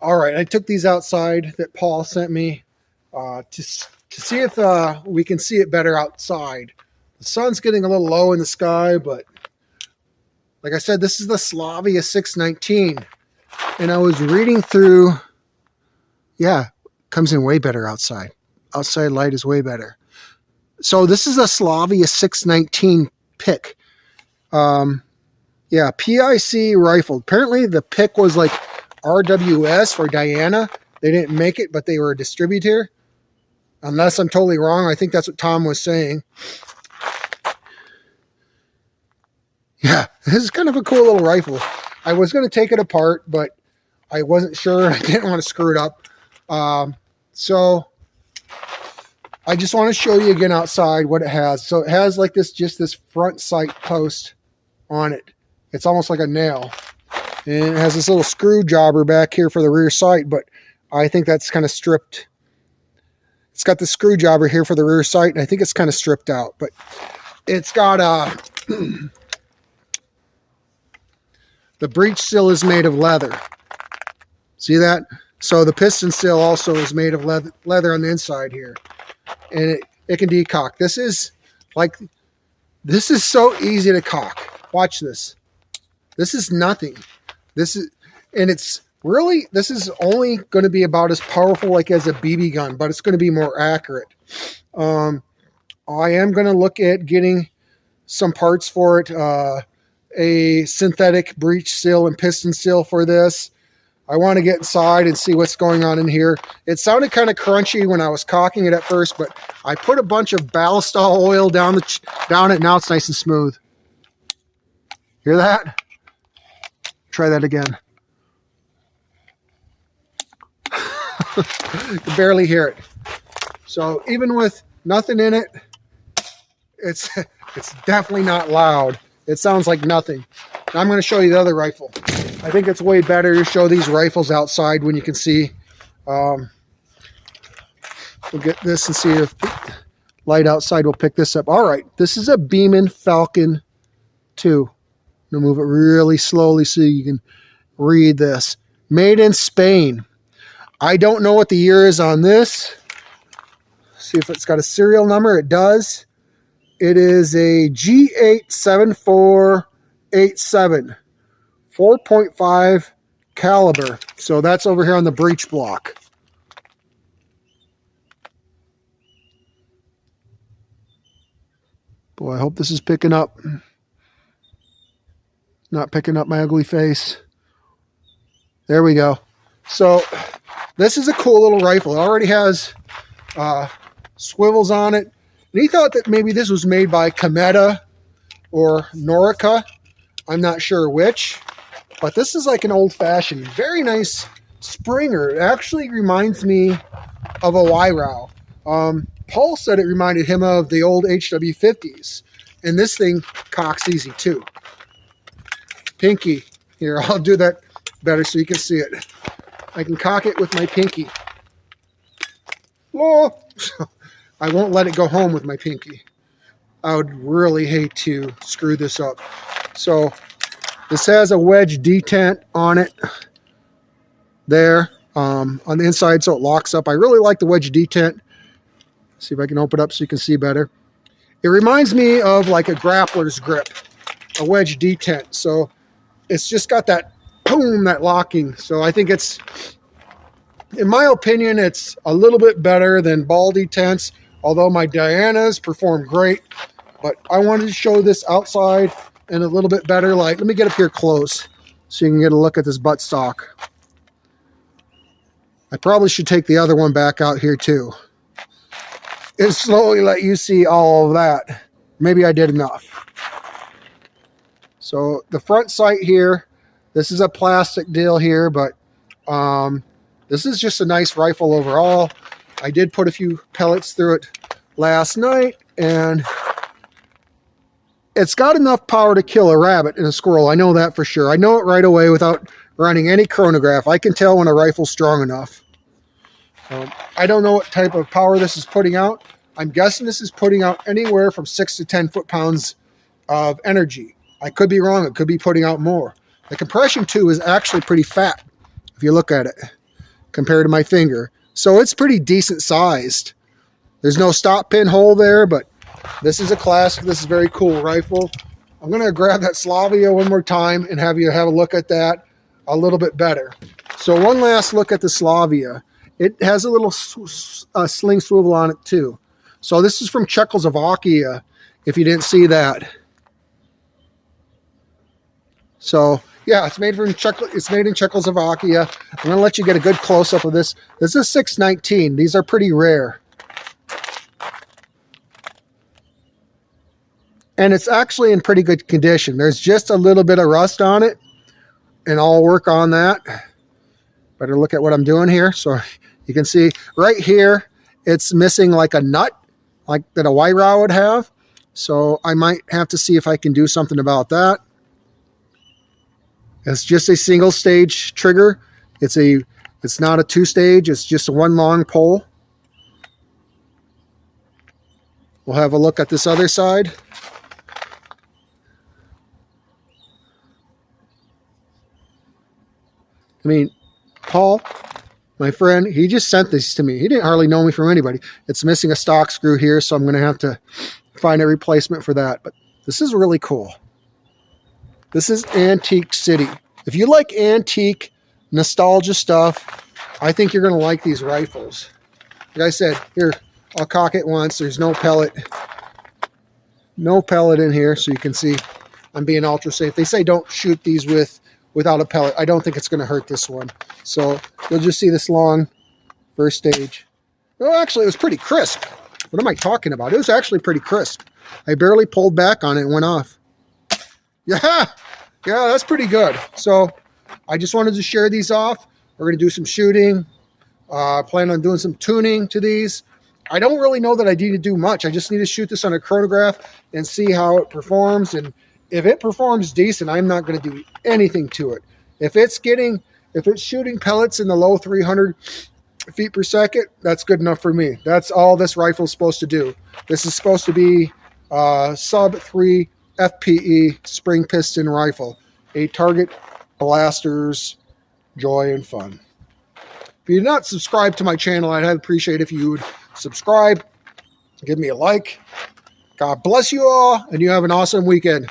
All right, I took these outside that Paul sent me to see if we can see it better outside. The sun's getting a little low in the sky, but like I said, this is the Slavia 619. And I was reading through, yeah, comes in way better outside. Outside light is way better. So this is a Slavia 619 pick. Yeah, PIC rifle. Apparently the pick was like RWS for Diana. They didn't make it, but they were a distributor. Unless I'm totally wrong. I think that's what Tom was saying. Yeah, this is kind of a cool little rifle. I was going to take it apart, but I wasn't sure. I didn't want to screw it up. So I just want to show you again outside what it has. So it has like this, just this front sight post on it. It's almost like a nail. And it has this little screw jobber back here for the rear sight, but I think that's kind of stripped. It's got the screw jobber here for the rear sight, and I think it's kind of stripped out. But it's got the breech seal is made of leather. See that? So the piston seal also is made of leather on the inside here. And it can decock. This is so easy to cock. Watch this. This is nothing. This is only going to be about as powerful like as a BB gun, but it's going to be more accurate. I am going to look at getting some parts for it. A synthetic breech seal and piston seal for this. I want to get inside and see what's going on in here. It sounded kind of crunchy when I was cocking it at first, but I put a bunch of ballistol oil down it. Now it's nice and smooth. Hear that? Try that again. You can barely hear it. So even with nothing in it, it's definitely not loud. It sounds like nothing. Now I'm going to show you the other rifle. I think it's way better to show these rifles outside when you can see. We'll get this and see if light outside will pick this up. All right, this is a Beeman Falcon 2. I'm going to move it really slowly so you can read this. Made in Spain. I don't know what the year is on this. See if it's got a serial number. It does. It is a G87487, 4.5 caliber. So that's over here on the breech block. Boy, I hope this is picking up. Not picking up my ugly face. There we go. So this is a cool little rifle. It already has swivels on it. And he thought that maybe this was made by Cometa or Norica. I'm not sure which. But this is like an old-fashioned, very nice Springer. It actually reminds me of a Wyrow. Paul said it reminded him of the old HW50s. And this thing cocks easy too. Pinky. Here, I'll do that better so you can see it. I can cock it with my pinky. Oh, I won't let it go home with my pinky. I would really hate to screw this up. So this has a wedge detent on it there on the inside so it locks up. I really like the wedge detent. See if I can open it up so you can see better. It reminds me of like a grappler's grip, a wedge detent. So it's just got that boom, that locking. So I think it's, in my opinion, it's a little bit better than ball detents, although my Dianas perform great. But I wanted to show this outside in a little bit better light. Let me get up here close so you can get a look at this buttstock. I probably should take the other one back out here too. It slowly let you see all of that. Maybe I did enough. So the front sight here, this is a plastic deal here, but this is just a nice rifle overall. I did put a few pellets through it last night, and it's got enough power to kill a rabbit and a squirrel. I know that for sure. I know it right away without running any chronograph. I can tell when a rifle's strong enough. I don't know what type of power this is putting out. I'm guessing this is putting out anywhere from 6 to 10 foot-pounds of energy. I could be wrong. It could be putting out more. The compression tube is actually pretty fat if you look at it. compared to my finger. So it's pretty decent sized. There's no stop pin hole there, but this is a classic. This is a very cool rifle. I'm going to grab that Slavia one more time and have you have a look at that a little bit better. So one last look at the Slavia. It has a little sling swivel on it too. So this is from Czechoslovakia, if you didn't see that. So yeah, it's made in Czechoslovakia. I'm going to let you get a good close-up of this. This is 619. These are pretty rare. And it's actually in pretty good condition. There's just a little bit of rust on it, and I'll work on that. Better look at what I'm doing here. So you can see right here, it's missing like a nut, like that a white row would have. So I might have to see if I can do something about that. It's just a single stage trigger. It's not a two stage. It's just one long pole. We'll have a look at this other side. I mean, Paul, my friend, he just sent this to me. He didn't hardly know me from anybody. It's missing a stock screw here, so I'm going to have to find a replacement for that. But this is really cool. This is Antique City. If you like antique, nostalgia stuff, I think you're going to like these rifles. Like I said, here, I'll cock it once. There's no pellet. No pellet in here, so you can see I'm being ultra safe. They say don't shoot these without a pellet. I don't think it's going to hurt this one. So you'll just see this long first stage. Well, actually, it was pretty crisp. What am I talking about? It was actually pretty crisp. I barely pulled back on it and went off. Yeah, that's pretty good. So I just wanted to share these off. We're going to do some shooting. Plan on doing some tuning to these. I don't really know that I need to do much. I just need to shoot this on a chronograph and see how it performs. And if it performs decent, I'm not going to do anything to it. If it's shooting pellets in the low 300 feet per second, that's good enough for me. That's all this rifle is supposed to do. This is supposed to be sub 3 FPE spring piston rifle, a target blaster's joy and fun. If you're not subscribed to my channel, I'd appreciate if you would subscribe, give me a like. God bless you all, and you have an awesome weekend.